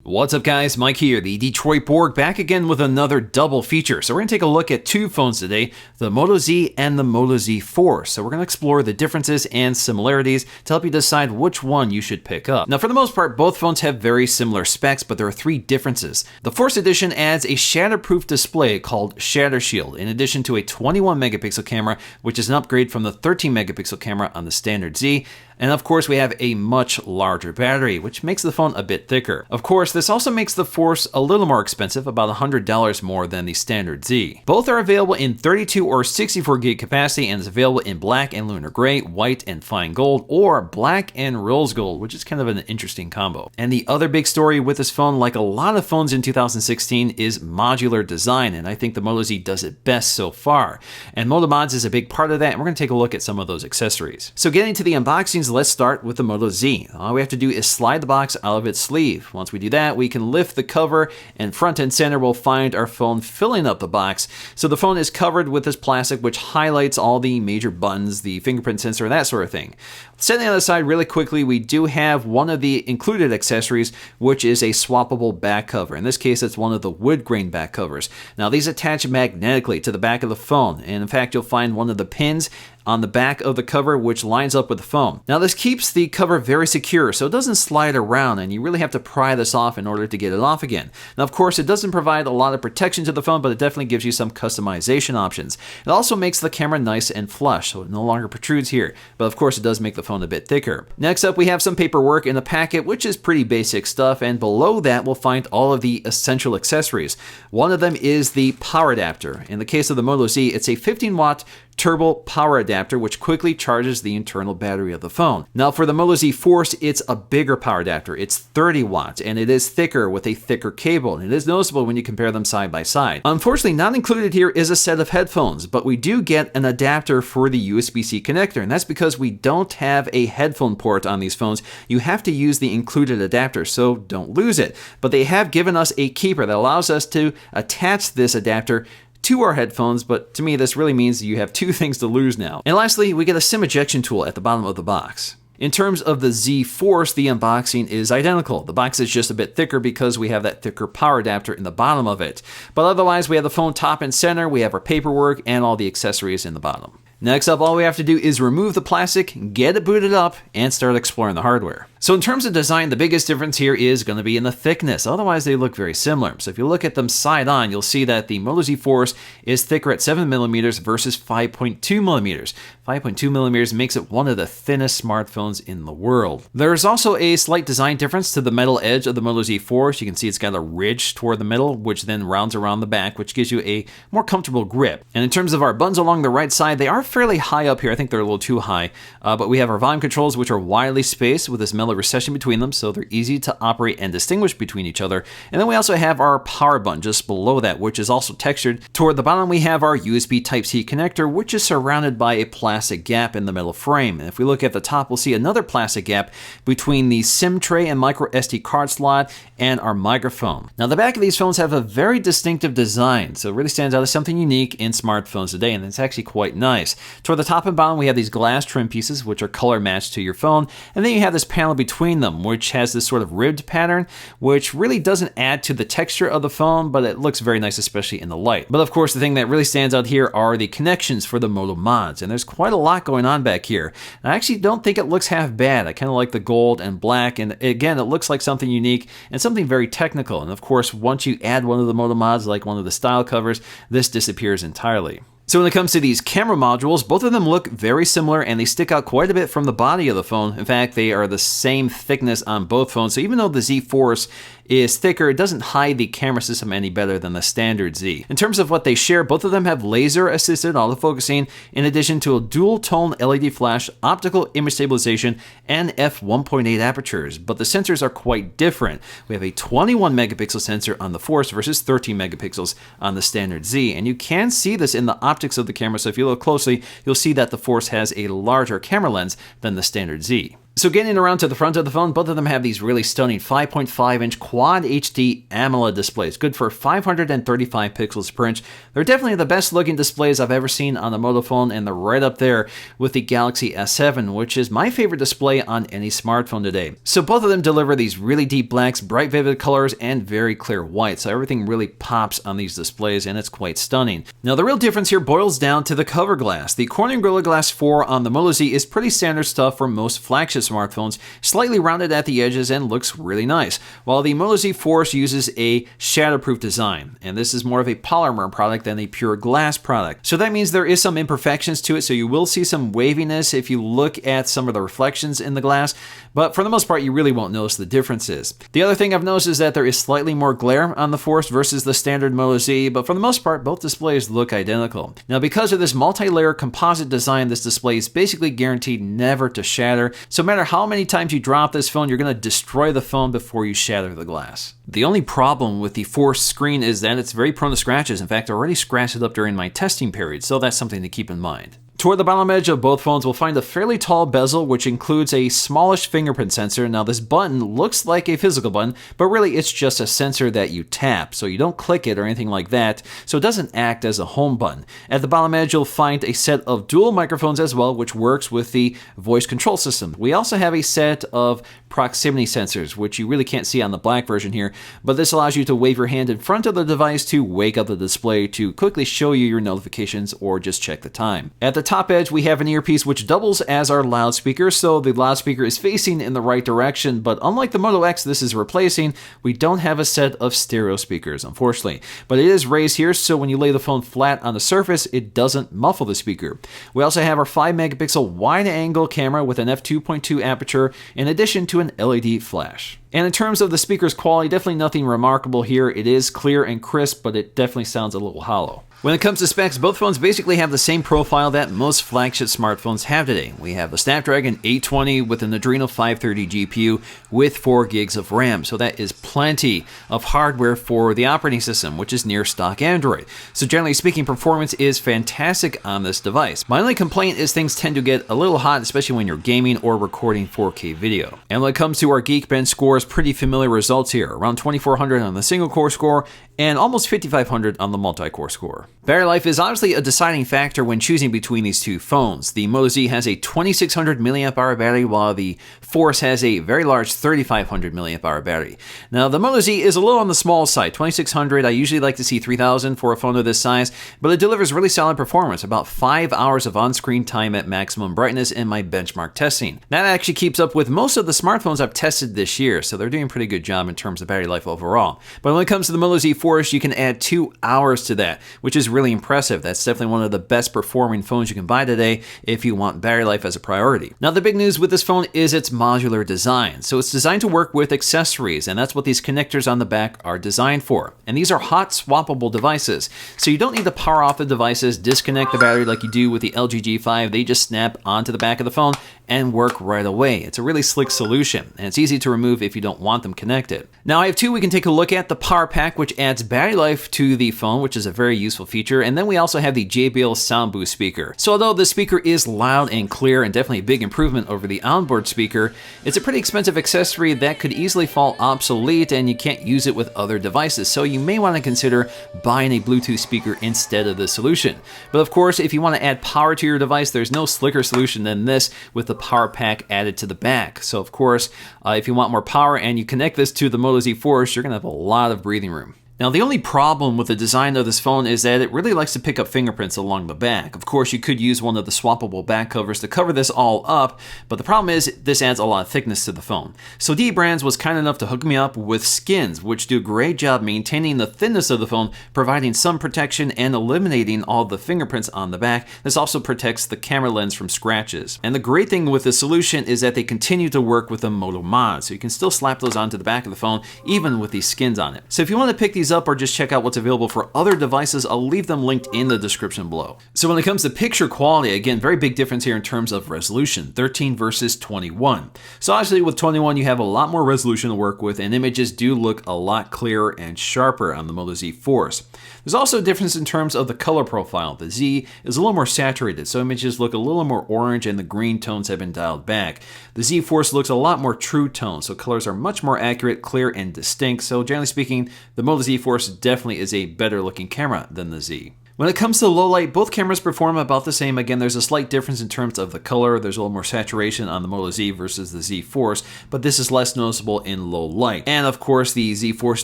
What's up guys, Mike here, the Detroit Borg, back again with another double feature. So we're going to take a look at two phones today, the Moto Z and the Moto Z Force. So we're going to explore the differences and similarities to help you decide which one you should pick up. Now for the most part, both phones have very similar specs, but there are three differences. The Force Edition adds a shatterproof display called Shatter Shield, in addition to a 21 megapixel camera, which is an upgrade from the 13 megapixel camera on the standard Z. And of course, we have a much larger battery, which makes the phone a bit thicker. Of course, this also makes the Force a little more expensive, about $100 more than the standard Z. Both are available in 32 or 64 gig capacity and is available in black and lunar gray, white and fine gold, or black and rose gold, which is kind of an interesting combo. And the other big story with this phone, like a lot of phones in 2016, is modular design, and I think the Moto Z does it best so far. And Moto Mods is a big part of that, and we're going to take a look at some of those accessories. So getting to the unboxings, let's start with the Moto Z. All we have to do is slide the box out of its sleeve. Once we do that, we can lift the cover, and front and center will find our phone filling up the box. So the phone is covered with this plastic which highlights all the major buttons, the fingerprint sensor, and that sort of thing. Setting that aside really quickly, we do have one of the included accessories, which is a swappable back cover. In this case, it's one of the wood grain back covers. Now these attach magnetically to the back of the phone, and in fact you'll find one of the pins on the back of the cover which lines up with the phone. Now this keeps the cover very secure, so it doesn't slide around, and you really have to pry this off in order to get it off again. Now of course it doesn't provide a lot of protection to the phone, but it definitely gives you some customization options. It also makes the camera nice and flush, so it no longer protrudes here, but of course it does make the phone a bit thicker. Next up, we have some paperwork in the packet, which is pretty basic stuff, and below that we'll find all of the essential accessories. One of them is the power adapter. In the case of the Moto Z, it's a 15-watt turbo power adapter which quickly charges the internal battery of the phone. Now for the Moto Z Force, it's a bigger power adapter. It's 30 watts and it is thicker with a thicker cable, and it is noticeable when you compare them side by side. Unfortunately, not included here is a set of headphones, but we do get an adapter for the USB-C connector, and that's because we don't have a headphone port on these phones. You have to use the included adapter, so don't lose it. But they have given us a keeper that allows us to attach this adapter to our headphones, but to me this really means you have two things to lose now. And lastly, we get a SIM ejection tool at the bottom of the box. In terms of the Z Force, the unboxing is identical. The box is just a bit thicker because we have that thicker power adapter in the bottom of it. But otherwise, we have the phone top and center, we have our paperwork, and all the accessories in the bottom. Next up, all we have to do is remove the plastic, get it booted up, and start exploring the hardware. So in terms of design, the biggest difference here is going to be in the thickness. Otherwise, they look very similar. So if you look at them side on, you'll see that the Moto Z Force is thicker at 7 millimeters versus 5.2 millimeters. 5.2 millimeters makes it one of the thinnest smartphones in the world. There's also a slight design difference to the metal edge of the Moto Z Force. You can see it's got a ridge toward the middle, which then rounds around the back, which gives you a more comfortable grip. And in terms of our buttons along the right side, they are fairly high up here. I think they're a little too high, but we have our volume controls, which are widely spaced with this metal recession between them, so they're easy to operate and distinguish between each other. And then we also have our power button just below that, which is also textured. Toward the bottom, we have our USB Type-C connector, which is surrounded by a plastic gap in the metal frame. And if we look at the top, we'll see another plastic gap between the SIM tray and micro SD card slot and our microphone. Now, the back of these phones have a very distinctive design, so it really stands out as something unique in smartphones today, and it's actually quite nice. Toward the top and bottom, we have these glass trim pieces, which are color matched to your phone, and then you have this panel between them, which has this sort of ribbed pattern, which really doesn't add to the texture of the phone, but it looks very nice, especially in the light. But of course, the thing that really stands out here are the connections for the Moto Mods, and there's quite a lot going on back here. And I actually don't think it looks half bad. I kind of like the gold and black, and again, it looks like something unique and something very technical. And of course, once you add one of the Moto Mods, like one of the style covers, this disappears entirely. So when it comes to these camera modules, both of them look very similar and they stick out quite a bit from the body of the phone. In fact, they are the same thickness on both phones. So even though the Z Force is thicker, it doesn't hide the camera system any better than the standard Z. In terms of what they share, both of them have laser-assisted autofocusing in addition to a dual-tone LED flash, optical image stabilization, and f1.8 apertures, but the sensors are quite different. We have a 21 megapixel sensor on the Force versus 13 megapixels on the standard Z, and you can see this in the optics of the camera, so if you look closely, you'll see that the Force has a larger camera lens than the standard Z. So getting around to the front of the phone, both of them have these really stunning 5.5-inch Quad HD AMOLED displays, good for 535 pixels per inch. They're definitely the best looking displays I've ever seen on a Moto phone, and they're right up there with the Galaxy S7, which is my favorite display on any smartphone today. So both of them deliver these really deep blacks, bright vivid colors, and very clear white, so everything really pops on these displays, and it's quite stunning. Now the real difference here boils down to the cover glass. The Corning Gorilla Glass 4 on the Moto Z is pretty standard stuff for most flagship smartphones, slightly rounded at the edges and looks really nice, while the Moto Z Force uses a shatterproof design, and this is more of a polymer product than a pure glass product. So that means there is some imperfections to it, so you will see some waviness if you look at some of the reflections in the glass, but for the most part you really won't notice the differences. The other thing I've noticed is that there is slightly more glare on the Force versus the standard Moto Z, but for the most part both displays look identical. Now because of this multi-layer composite design, this display is basically guaranteed never to shatter, so no matter how many times you drop this phone, you're going to destroy the phone before you shatter the glass. The only problem with the Force screen is that it's very prone to scratches. In fact, I already scratched it up during my testing period, so that's something to keep in mind. Toward the bottom edge of both phones, we'll find a fairly tall bezel, which includes a smallish fingerprint sensor. Now this button looks like a physical button, but really it's just a sensor that you tap, so you don't click it or anything like that, so it doesn't act as a home button. At the bottom edge, you'll find a set of dual microphones as well, which works with the voice control system. We also have a set of proximity sensors, which you really can't see on the black version here, but this allows you to wave your hand in front of the device to wake up the display to quickly show you your notifications or just check the time. At the top edge, we have an earpiece which doubles as our loudspeaker, so the loudspeaker is facing in the right direction, but unlike the Moto X this is replacing, we don't have a set of stereo speakers, unfortunately. But it is raised here, so when you lay the phone flat on the surface, it doesn't muffle the speaker. We also have our 5-megapixel wide-angle camera with an f2.2 aperture, in addition to an LED flash. And in terms of the speaker's quality, definitely nothing remarkable here. It is clear and crisp, but it definitely sounds a little hollow. When it comes to specs, both phones basically have the same profile that most flagship smartphones have today. We have the Snapdragon 820 with an Adreno 530 GPU with 4 gigs of RAM, so that is plenty of hardware for the operating system, which is near stock Android. So generally speaking, performance is fantastic on this device. My only complaint is things tend to get a little hot, especially when you're gaming or recording 4K video. And when it comes to our Geekbench scores, pretty familiar results here, around 2400 on the single core score and almost 5500 on the multi-core score. Battery life is obviously a deciding factor when choosing between these two phones. The Moto Z has a 2600 mAh battery, while the Force has a very large 3500 mAh battery. Now the Moto Z is a little on the small side, 2600. I usually like to see 3000 for a phone of this size, but it delivers really solid performance, about 5 hours of on-screen time at maximum brightness in my benchmark testing. That actually keeps up with most of the smartphones I've tested this year, so they're doing a pretty good job in terms of battery life overall. But when it comes to the Moto Z Force, you can add 2 hours to that, which is really impressive. That's definitely one of the best performing phones you can buy today if you want battery life as a priority. Now the big news with this phone is its modular design. So it's designed to work with accessories, and that's what these connectors on the back are designed for. And these are hot swappable devices. So you don't need to power off the devices, disconnect the battery like you do with the LG G5. They just snap onto the back of the phone and work right away. It's a really slick solution, and it's easy to remove if you don't want them connected. Now I have 2 we can take a look at. The power pack, which adds battery life to the phone, which is a very useful feature, and then we also have the JBL Sound Boost speaker. So although the speaker is loud and clear and definitely a big improvement over the onboard speaker, it's a pretty expensive accessory that could easily fall obsolete and you can't use it with other devices, so you may want to consider buying a Bluetooth speaker instead of the solution. But of course, if you want to add power to your device, there's no slicker solution than this with the power pack added to the back. So of course, if you want more power and you connect this to the Moto Z Force, you're going to have a lot of breathing room. Now the only problem with the design of this phone is that it really likes to pick up fingerprints along the back. Of course, you could use one of the swappable back covers to cover this all up, but the problem is this adds a lot of thickness to the phone. So Dbrands was kind enough to hook me up with skins, which do a great job maintaining the thinness of the phone, providing some protection and eliminating all the fingerprints on the back. This also protects the camera lens from scratches. And the great thing with this solution is that they continue to work with the Moto mod, so you can still slap those onto the back of the phone even with these skins on it. So if you want to pick these these up or just check out what's available for other devices, I'll leave them linked in the description below. So when it comes to picture quality, again, very big difference here in terms of resolution, 13 versus 21. So obviously with 21, you have a lot more resolution to work with, and images do look a lot clearer and sharper on the Moto Z Force. There's also a difference in terms of the color profile. The Z is a little more saturated, so images look a little more orange and the green tones have been dialed back. The Z Force looks a lot more true tone, so colors are much more accurate, clear, and distinct. So generally speaking, the Moto Z Force definitely is a better looking camera than the Z. When it comes to low light, both cameras perform about the same. Again, there's a slight difference in terms of the color. There's a little more saturation on the Moto Z versus the Z Force, but this is less noticeable in low light. And of course, the Z Force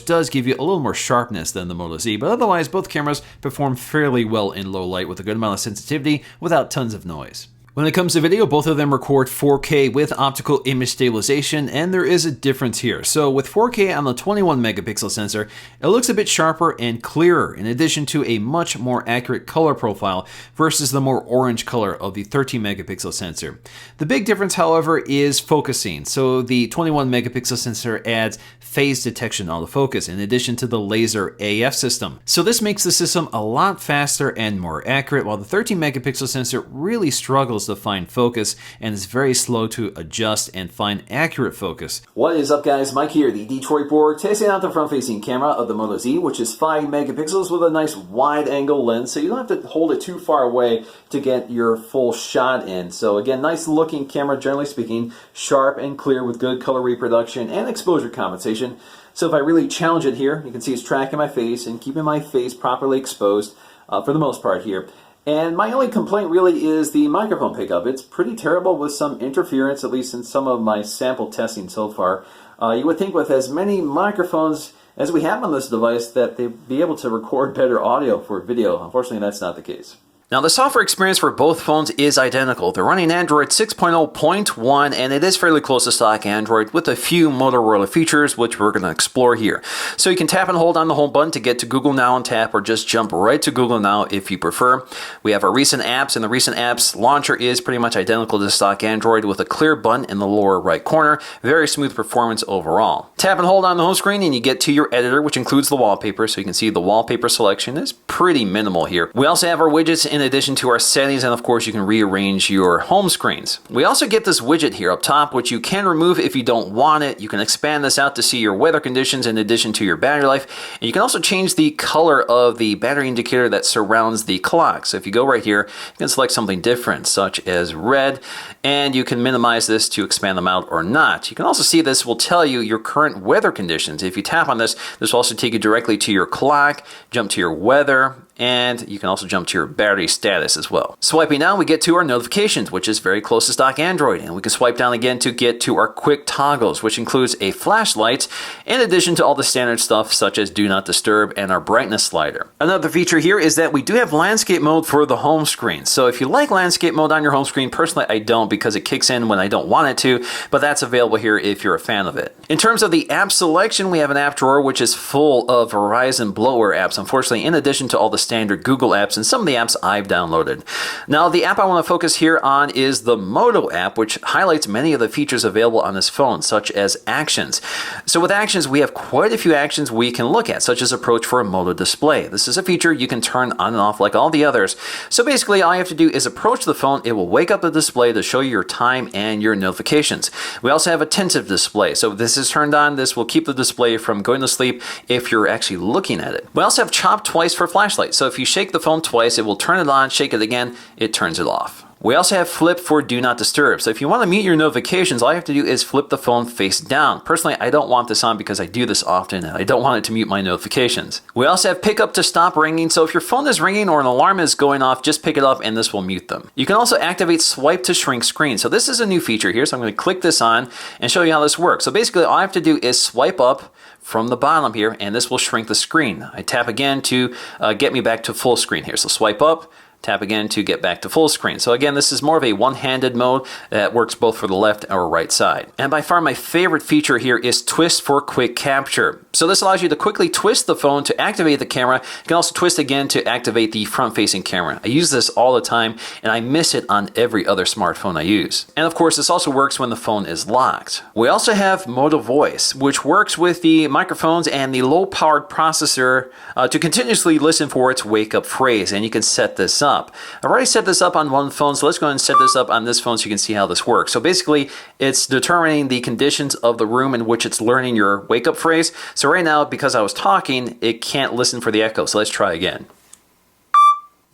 does give you a little more sharpness than the Moto Z, but otherwise, both cameras perform fairly well in low light with a good amount of sensitivity without tons of noise. When it comes to video, both of them record 4K with optical image stabilization, and there is a difference here. So with 4K on the 21 megapixel sensor, it looks a bit sharper and clearer, in addition to a much more accurate color profile versus the more orange color of the 13 megapixel sensor. The big difference, however, is focusing. So the 21 megapixel sensor adds phase detection autofocus in addition to the laser AF system. So this makes the system a lot faster and more accurate, while the 13 megapixel sensor really struggles to find focus and is very slow to adjust and find accurate focus. What is up, guys? Mike here, the Detroit Borg, testing out the front-facing camera of the Moto Z, which is 5 megapixels with a nice wide-angle lens, so you don't have to hold it too far away to get your full shot in. So again, nice-looking camera, generally speaking, sharp and clear with good color reproduction and exposure compensation. So if I really challenge it here, you can see it's tracking my face and keeping my face properly exposed for the most part here. And my only complaint really is the microphone pickup. It's pretty terrible with some interference, at least in some of my sample testing so far. You would think with as many microphones as we have on this device that they'd be able to record better audio for video. Unfortunately, that's not the case. Now, the software experience for both phones is identical. They're running Android 6.0.1, and it is fairly close to stock Android with a few Motorola features, which we're going to explore here. So you can tap and hold on the home button to get to Google Now and tap, or just jump right to Google Now if you prefer. We have our recent apps, and the recent apps launcher is pretty much identical to stock Android with a clear button in the lower right corner. Very smooth performance overall. Tap and hold on the home screen, and you get to your editor, which includes the wallpaper. So you can see the wallpaper selection is pretty minimal here. We also have our widgets in addition to our settings, and of course you can rearrange your home screens. We also get this widget here up top, which you can remove if you don't want it. You can expand this out to see your weather conditions in addition to your battery life, and you can also change the color of the battery indicator that surrounds the clock. So if you go right here, you can select something different such as red, and you can minimize this to expand them out or not. You can also see this will tell you your current weather conditions. If you tap on this, this will also take you directly to your clock, jump to your weather, and you can also jump to your battery status as well. Swiping down, we get to our notifications, which is very close to stock Android, and we can swipe down again to get to our quick toggles, which includes a flashlight in addition to all the standard stuff such as do not disturb and our brightness slider. Another feature here is that we do have landscape mode for the home screen. So if you like landscape mode on your home screen, personally I don't, because it kicks in when I don't want it to, but that's available here if you're a fan of it. In terms of the app selection, we have an app drawer which is full of Verizon bloatware apps, unfortunately, in addition to all the standard Google apps and some of the apps I've downloaded. Now, the app I want to focus here on is the Moto app, which highlights many of the features available on this phone, such as actions. So with actions, we have quite a few actions we can look at, such as approach for a Moto Display. This is a feature you can turn on and off like all the others. So basically, all you have to do is approach the phone. It will wake up the display to show you your time and your notifications. We also have a Tinted Display. So if this is turned on, this will keep the display from going to sleep if you're actually looking at it. We also have Chop Twice for flashlight. So if you shake the phone twice, it will turn it on, shake it again, it turns it off. We also have Flip for Do Not Disturb. So if you want to mute your notifications, all you have to do is flip the phone face down. Personally, I don't want this on because I do this often and I don't want it to mute my notifications. We also have Pick Up to Stop Ringing. So if your phone is ringing or an alarm is going off, just pick it up and this will mute them. You can also activate Swipe to Shrink Screen. So this is a new feature here. So I'm going to click this on and show you how this works. So basically all I have to do is swipe up from the bottom here and this will shrink the screen. I tap again to get me back to full screen here. So swipe up, Tap again to get back to full screen. So again, this is more of a one-handed mode that works both for the left or right side. And by far my favorite feature here is twist for quick capture. So this allows you to quickly twist the phone to activate the camera. You can also twist again to activate the front-facing camera. I use this all the time, and I miss it on every other smartphone I use. And of course, this also works when the phone is locked. We also have Modal Voice, which works with the microphones and the low-powered processor to continuously listen for its wake-up phrase, and you can set this up. I've already set this up on one phone, so let's go ahead and set this up on this phone so you can see how this works. So basically, it's determining the conditions of the room in which it's learning your wake-up phrase. So right now, because I was talking, it can't listen for the echo, so let's try again.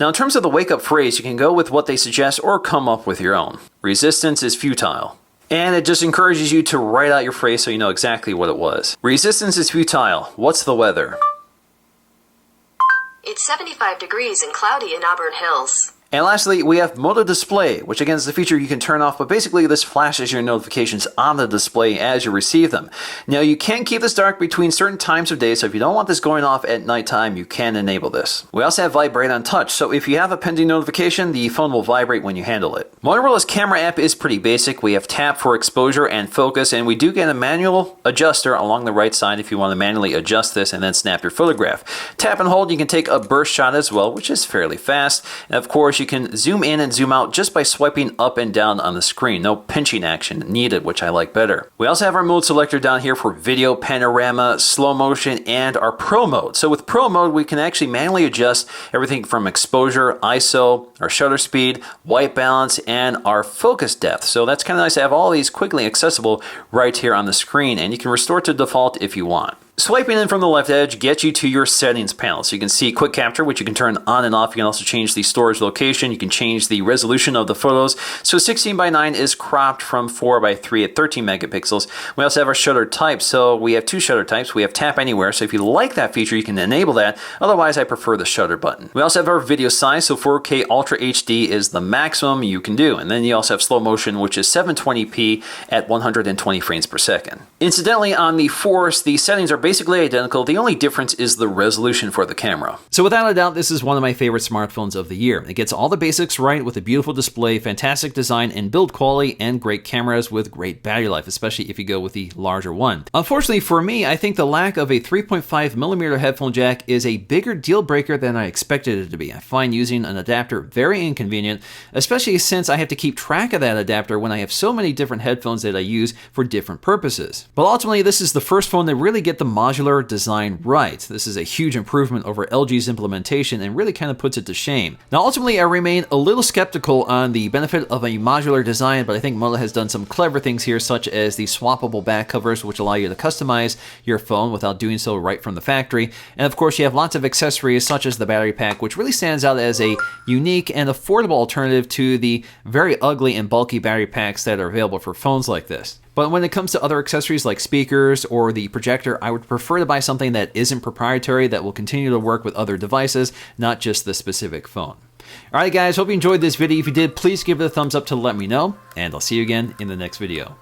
Now in terms of the wake-up phrase, you can go with what they suggest or come up with your own. Resistance is futile. And it just encourages you to write out your phrase so you know exactly what it was. Resistance is futile. What's the weather? It's 75 degrees and cloudy in Auburn Hills. And lastly, we have Moto Display, which again is a feature you can turn off, but basically this flashes your notifications on the display as you receive them. Now you can keep this dark between certain times of day, so if you don't want this going off at nighttime, you can enable this. We also have Vibrate on Touch, so if you have a pending notification, the phone will vibrate when you handle it. Motorola's camera app is pretty basic. We have tap for exposure and focus, and we do get a manual adjuster along the right side if you want to manually adjust this and then snap your photograph. Tap and hold, you can take a burst shot as well, which is fairly fast. And of course, you can zoom in and zoom out just by swiping up and down on the screen. No pinching action needed, which I like better. We also have our mode selector down here for video, panorama, slow motion, and our pro mode. So with pro mode, we can actually manually adjust everything from exposure, ISO, our shutter speed, white balance, and our focus depth. So that's kind of nice to have all these quickly accessible right here on the screen, and you can restore to default if you want. Swiping in from the left edge gets you to your settings panel. So you can see quick capture, which you can turn on and off. You can also change the storage location. You can change the resolution of the photos. So 16:9 is cropped from 4:3 at 13 megapixels. We also have our shutter type. So we have two shutter types. We have tap anywhere. So if you like that feature, you can enable that. Otherwise, I prefer the shutter button. We also have our video size. So 4K Ultra HD is the maximum you can do. And then you also have slow motion, which is 720p at 120 frames per second. Incidentally, on the Force, the settings are basically identical. The only difference is the resolution for the camera. So without a doubt, this is one of my favorite smartphones of the year. It gets all the basics right with a beautiful display, fantastic design and build quality, and great cameras with great battery life, especially if you go with the larger one. Unfortunately for me, I think the lack of a 3.5mm headphone jack is a bigger deal breaker than I expected it to be. I find using an adapter very inconvenient, especially since I have to keep track of that adapter when I have so many different headphones that I use for different purposes. But ultimately, this is the first phone to really get the modular design right. This is a huge improvement over LG's implementation and really kind of puts it to shame. Now ultimately I remain a little skeptical on the benefit of a modular design, but I think Moto has done some clever things here, such as the swappable back covers, which allow you to customize your phone without doing so right from the factory. And of course you have lots of accessories such as the battery pack, which really stands out as a unique and affordable alternative to the very ugly and bulky battery packs that are available for phones like this. But when it comes to other accessories like speakers or the projector, I would prefer to buy something that isn't proprietary, that will continue to work with other devices, not just the specific phone. Alright guys, hope you enjoyed this video. If you did, please give it a thumbs up to let me know, and I'll see you again in the next video.